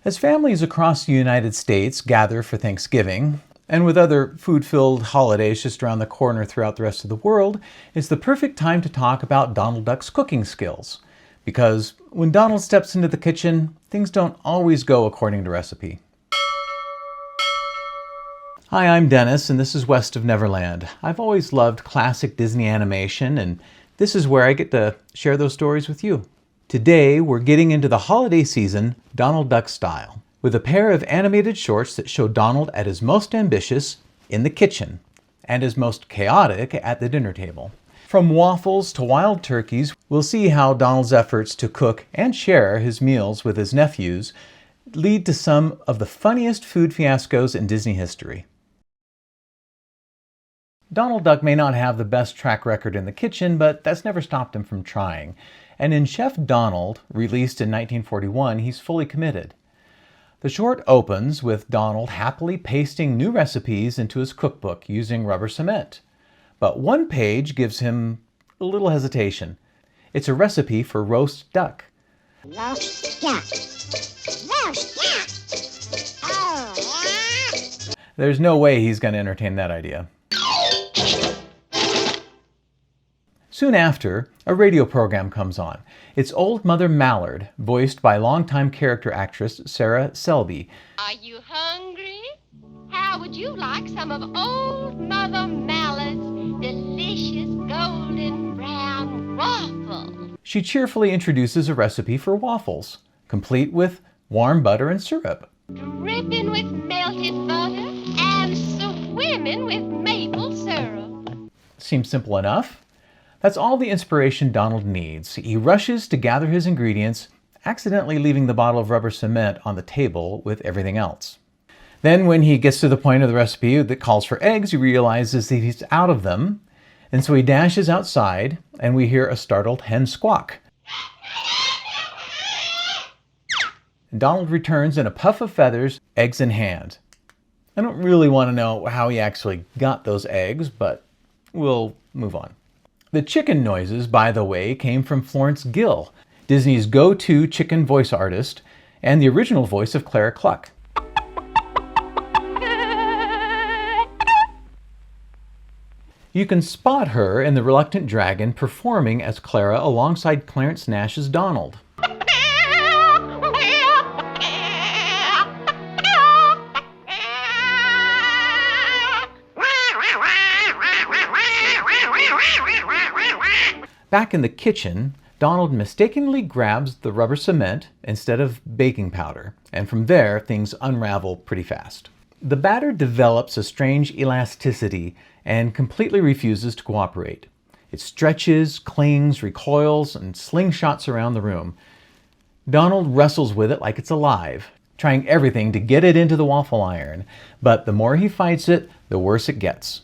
As families across the United States gather for Thanksgiving, and with other food-filled holidays just around the corner throughout the rest of the world, it's the perfect time to talk about Donald Duck's cooking skills. Because when Donald steps into the kitchen, things don't always go according to recipe. Hi, I'm Dennis, and this is West of Neverland. I've always loved classic Disney animation, and this is where I get to share those stories with you. Today, we're getting into the holiday season, Donald Duck style, with a pair of animated shorts that show Donald at his most ambitious in the kitchen, and his most chaotic at the dinner table. From waffles to wild turkeys, we'll see how Donald's efforts to cook and share his meals with his nephews lead to some of the funniest food fiascos in Disney history. Donald Duck may not have the best track record in the kitchen, but that's never stopped him from trying. And in Chef Donald, released in 1941, he's fully committed. The short opens with Donald happily pasting new recipes into his cookbook using rubber cement. But one page gives him a little hesitation. It's a recipe for roast duck. Roast duck. Roast duck. Oh, yeah. There's no way he's going to entertain that idea. Soon after, a radio program comes on. It's Old Mother Mallard, voiced by longtime character actress Sarah Selby. Are you hungry? How would you like some of Old Mother Mallard's delicious golden brown waffles? She cheerfully introduces a recipe for waffles, complete with warm butter and syrup. Dripping with melted butter and swimming with maple syrup. Seems simple enough. That's all the inspiration Donald needs. He rushes to gather his ingredients, accidentally leaving the bottle of rubber cement on the table with everything else. Then when he gets to the point of the recipe that calls for eggs, he realizes that he's out of them, and so he dashes outside, and we hear a startled hen squawk. Donald returns in a puff of feathers, eggs in hand. I don't really want to know how he actually got those eggs, but we'll move on. The chicken noises, by the way, came from Florence Gill, Disney's go-to chicken voice artist, and the original voice of Clara Cluck. You can spot her in The Reluctant Dragon performing as Clara alongside Clarence Nash's Donald. Back in the kitchen, Donald mistakenly grabs the rubber cement instead of baking powder, and from there things unravel pretty fast. The batter develops a strange elasticity and completely refuses to cooperate. It stretches, clings, recoils, and slingshots around the room. Donald wrestles with it like it's alive, trying everything to get it into the waffle iron, but the more he fights it, the worse it gets.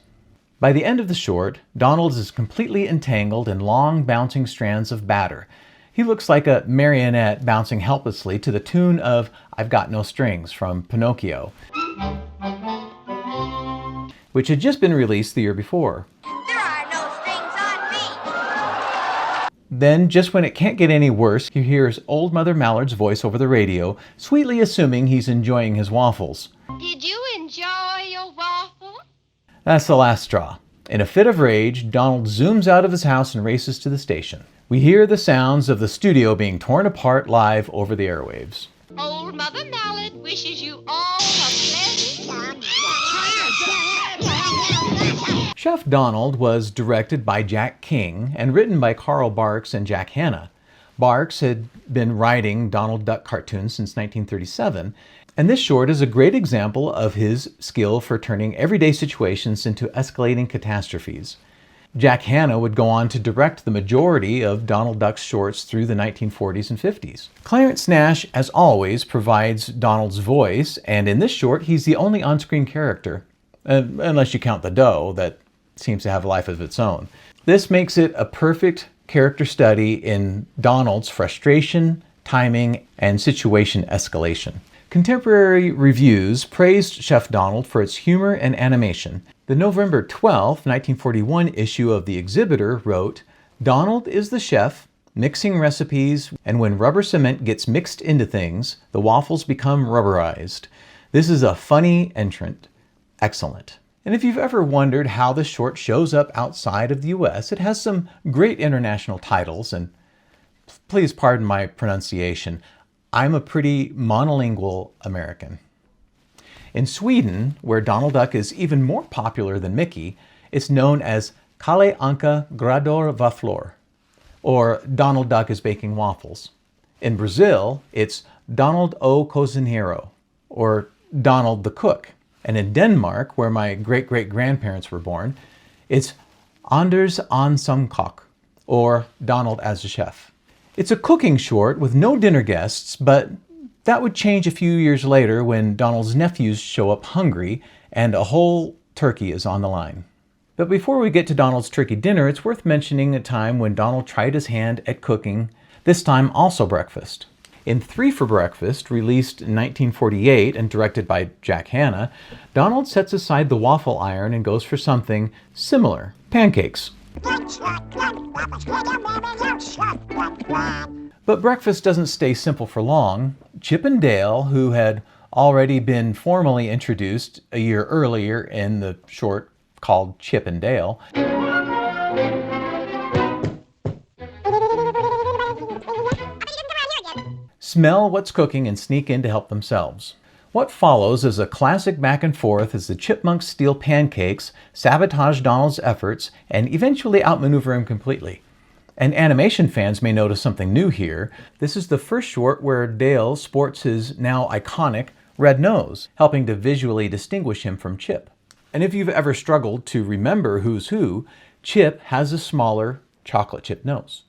By the end of the short, Donald is completely entangled in long, bouncing strands of batter. He looks like a marionette bouncing helplessly to the tune of I've Got No Strings from Pinocchio, which had just been released the year before. There are no strings on me. Then, just when it can't get any worse, he hears Old Mother Mallard's voice over the radio, sweetly assuming he's enjoying his waffles. Did you enjoy your waffle? That's the last straw. In a fit of rage, Donald zooms out of his house and races to the station. We hear the sounds of the studio being torn apart live over the airwaves. Old Mother Mallard wishes you all a pleasant... Chef Donald was directed by Jack King and written by Carl Barks and Jack Hanna. Barks had been writing Donald Duck cartoons since 1937, and this short is a great example of his skill for turning everyday situations into escalating catastrophes. Jack Hanna would go on to direct the majority of Donald Duck's shorts through the 1940s and 50s. Clarence Nash, as always, provides Donald's voice, and in this short, he's the only on-screen character, unless you count the dough that seems to have a life of its own. This makes it a perfect character study in Donald's frustration, timing, and situation escalation. Contemporary reviews praised Chef Donald for its humor and animation. The November 12, 1941 issue of The Exhibitor wrote, "Donald is the chef, mixing recipes, and when rubber cement gets mixed into things, the waffles become rubberized. This is a funny entrant. Excellent. And if you've ever wondered how this short shows up outside of the US, it has some great international titles, and please pardon my pronunciation. I'm a pretty monolingual American. In Sweden, where Donald Duck is even more popular than Mickey, it's known as Kalle Anka grador vaflor, or Donald Duck is baking waffles. In Brazil, it's Donald o Cozinheiro, or Donald the Cook. And in Denmark, where my great-great-grandparents were born, it's Anders on som kok, or Donald as a chef. It's a cooking short with no dinner guests, but that would change a few years later when Donald's nephews show up hungry and a whole turkey is on the line. But before we get to Donald's turkey dinner, it's worth mentioning a time when Donald tried his hand at cooking, this time also breakfast. In 3 for Breakfast, released in 1948 and directed by Jack Hanna, Donald sets aside the waffle iron and goes for something similar, pancakes. But breakfast doesn't stay simple for long. Chip and Dale, who had already been formally introduced a year earlier in the short called Chip and Dale, smell what's cooking and sneak in to help themselves. What follows is a classic back and forth as the chipmunks steal pancakes, sabotage Donald's efforts, and eventually outmaneuver him completely. And animation fans may notice something new here. This is the first short where Dale sports his now iconic red nose, helping to visually distinguish him from Chip. And if you've ever struggled to remember who's who, Chip has a smaller chocolate chip nose.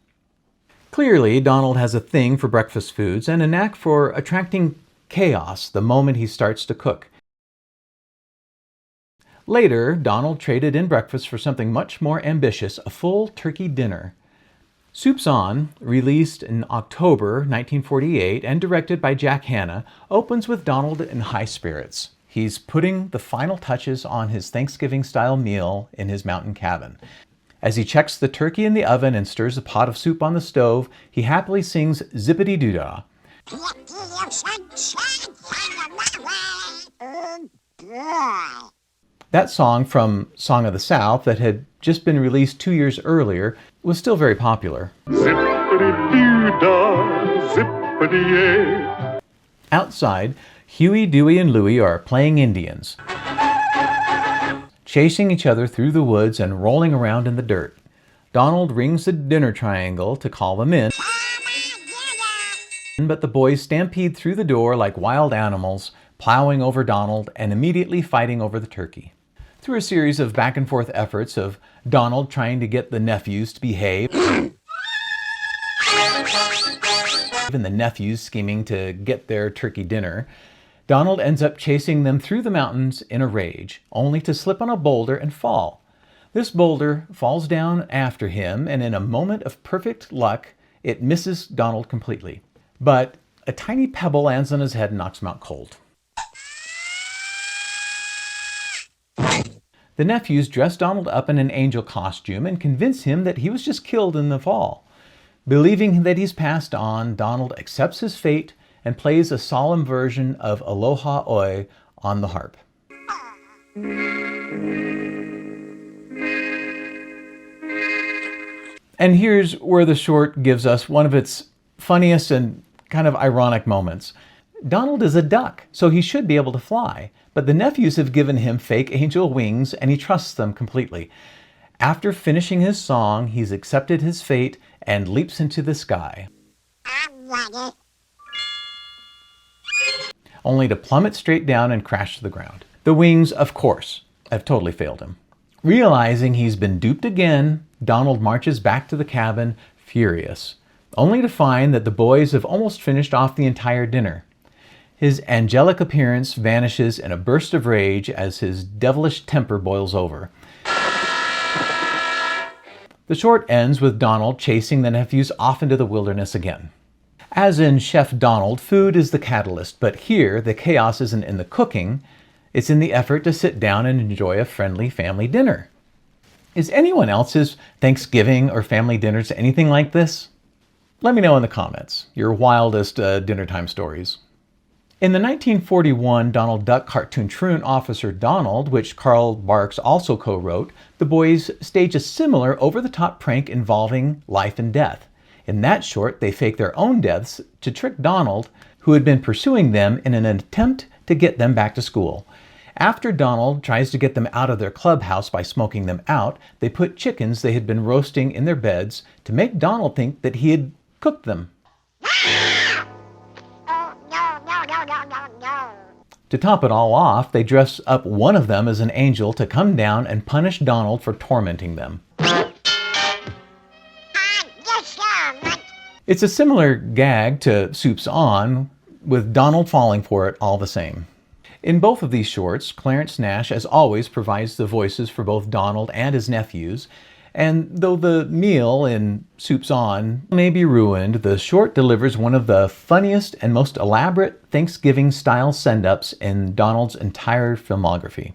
Clearly, Donald has a thing for breakfast foods and a knack for attracting chaos the moment he starts to cook. Later, Donald traded in breakfast for something much more ambitious, a full turkey dinner. Soup's On, released in October 1948 and directed by Jack Hanna, opens with Donald in high spirits. He's putting the final touches on his Thanksgiving-style meal in his mountain cabin. As he checks the turkey in the oven and stirs a pot of soup on the stove, he happily sings Zippity-Doo-Dah. That song from Song of the South that had just been released 2 years earlier was still very popular. Zippity-Doo-Dah, zippity-yay. Outside, Huey, Dewey, and Louie are playing Indians, chasing each other through the woods and rolling around in the dirt. Donald rings the dinner triangle to call them in, but the boys stampede through the door like wild animals, plowing over Donald and immediately fighting over the turkey. Through a series of back and forth efforts of Donald trying to get the nephews to behave, even the nephews scheming to get their turkey dinner, Donald ends up chasing them through the mountains in a rage, only to slip on a boulder and fall. This boulder falls down after him, and in a moment of perfect luck, it misses Donald completely. But a tiny pebble lands on his head and knocks him out cold. The nephews dress Donald up in an angel costume and convince him that he was just killed in the fall. Believing that he's passed on, Donald accepts his fate and plays a solemn version of Aloha Oi on the harp. And here's where the short gives us one of its funniest and kind of ironic moments. Donald is a duck, so he should be able to fly, but the nephews have given him fake angel wings and he trusts them completely. After finishing his song, he's accepted his fate and leaps into the sky, only to plummet straight down and crash to the ground. The wings, of course, have totally failed him. Realizing he's been duped again, Donald marches back to the cabin, furious, only to find that the boys have almost finished off the entire dinner. His angelic appearance vanishes in a burst of rage as his devilish temper boils over. The short ends with Donald chasing the nephews off into the wilderness again. As in Chef Donald, food is the catalyst, but here the chaos isn't in the cooking, it's in the effort to sit down and enjoy a friendly family dinner. Is anyone else's Thanksgiving or family dinners anything like this? Let me know in the comments your wildest dinner time stories. In the 1941 Donald Duck cartoon Truant Officer Donald, which Carl Barks also co-wrote, the boys stage a similar over-the-top prank involving life and death. In that short, they fake their own deaths to trick Donald, who had been pursuing them in an attempt to get them back to school. After Donald tries to get them out of their clubhouse by smoking them out, they put chickens they had been roasting in their beds to make Donald think that he had cooked them. To top it all off, they dress up one of them as an angel to come down and punish Donald for tormenting them. It's a similar gag to Soup's On, with Donald falling for it all the same. In both of these shorts, Clarence Nash, as always, provides the voices for both Donald and his nephews, and though the meal in Soup's On may be ruined, the short delivers one of the funniest and most elaborate Thanksgiving-style send-ups in Donald's entire filmography.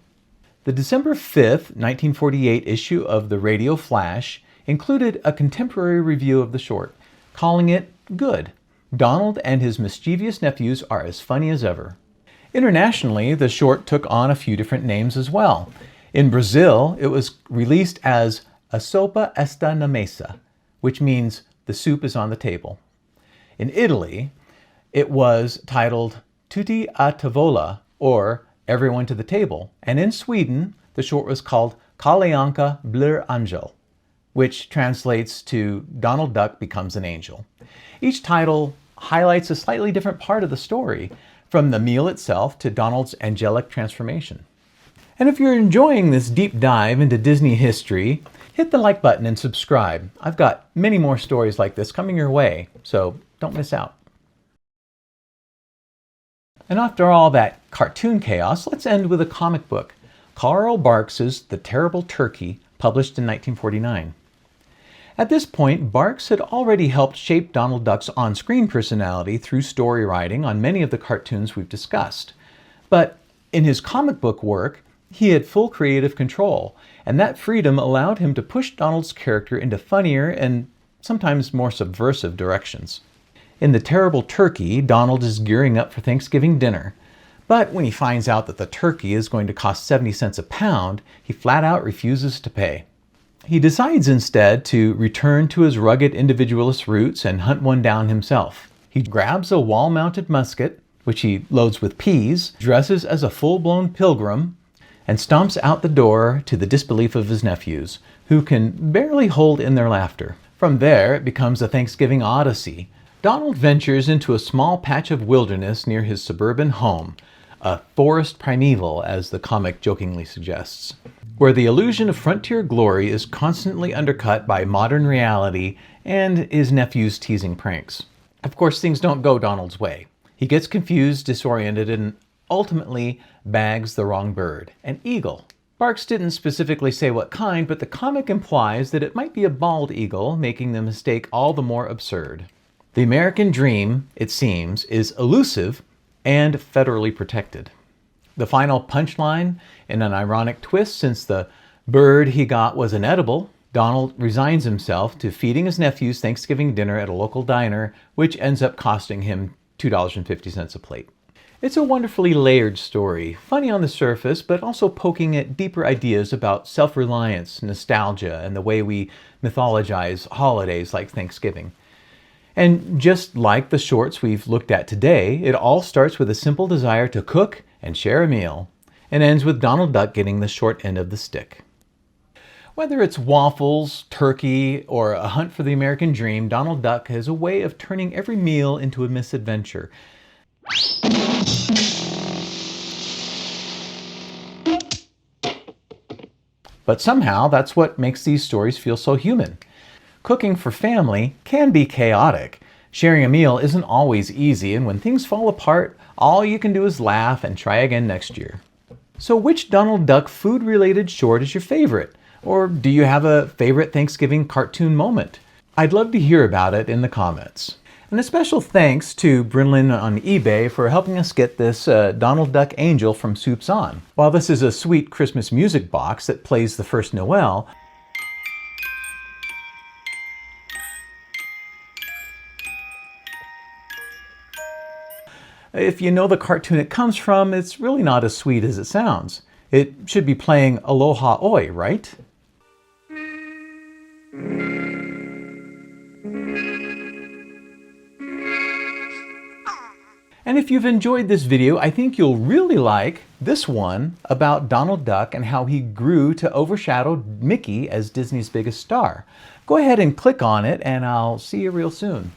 The December 5th, 1948 issue of the Radio Flash included a contemporary review of the short, calling it good. Donald and his mischievous nephews are as funny as ever. Internationally, the short took on a few different names as well. In Brazil, it was released as A Sopa Está na Mesa, which means the soup is on the table. In Italy, it was titled Tutti a tavola, or Everyone to the Table. And in Sweden, the short was called Kalle blir angel, which translates to Donald Duck becomes an angel. Each title highlights a slightly different part of the story, from the meal itself to Donald's angelic transformation. And if you're enjoying this deep dive into Disney history, hit the like button and subscribe. I've got many more stories like this coming your way, so don't miss out. And after all that cartoon chaos, let's end with a comic book, Carl Barks's The Terrible Turkey, published in 1949. At this point, Barks had already helped shape Donald Duck's on-screen personality through story writing on many of the cartoons we've discussed. But in his comic book work, he had full creative control, and that freedom allowed him to push Donald's character into funnier and sometimes more subversive directions. In The Terrible Turkey, Donald is gearing up for Thanksgiving dinner, but when he finds out that the turkey is going to cost 70 cents a pound, he flat out refuses to pay. He decides instead to return to his rugged individualist roots and hunt one down himself. He grabs a wall-mounted musket, which he loads with peas, dresses as a full-blown pilgrim, and stomps out the door to the disbelief of his nephews, who can barely hold in their laughter. From there, it becomes a Thanksgiving odyssey. Donald ventures into a small patch of wilderness near his suburban home, a forest primeval, as the comic jokingly suggests, where the illusion of frontier glory is constantly undercut by modern reality and his nephew's teasing pranks. Of course, things don't go Donald's way. He gets confused, disoriented, and ultimately bags the wrong bird, an eagle. Barks didn't specifically say what kind, but the comic implies that it might be a bald eagle, making the mistake all the more absurd. The American dream, it seems, is elusive and federally protected. The final punchline, in an ironic twist, since the bird he got was inedible, Donald resigns himself to feeding his nephews Thanksgiving dinner at a local diner, which ends up costing him $2.50 a plate. It's a wonderfully layered story, funny on the surface, but also poking at deeper ideas about self-reliance, nostalgia, and the way we mythologize holidays like Thanksgiving. And just like the shorts we've looked at today, it all starts with a simple desire to cook and share a meal, and ends with Donald Duck getting the short end of the stick. Whether it's waffles, turkey, or a hunt for the American dream, Donald Duck has a way of turning every meal into a misadventure. But somehow, that's what makes these stories feel so human. Cooking for family can be chaotic. Sharing a meal isn't always easy, and when things fall apart, all you can do is laugh and try again next year. So which Donald Duck food-related short is your favorite? Or do you have a favorite Thanksgiving cartoon moment? I'd love to hear about it in the comments. And a special thanks to Brinlin on eBay for helping us get this Donald Duck Angel from Soup's On. While this is a sweet Christmas music box that plays the first Noel, If you know the cartoon it comes from, it's really not as sweet as it sounds. It should be playing Aloha Oi, right? And if you've enjoyed this video, I think you'll really like this one about Donald Duck and how he grew to overshadow Mickey as Disney's biggest star. Go ahead and click on it, and I'll see you real soon.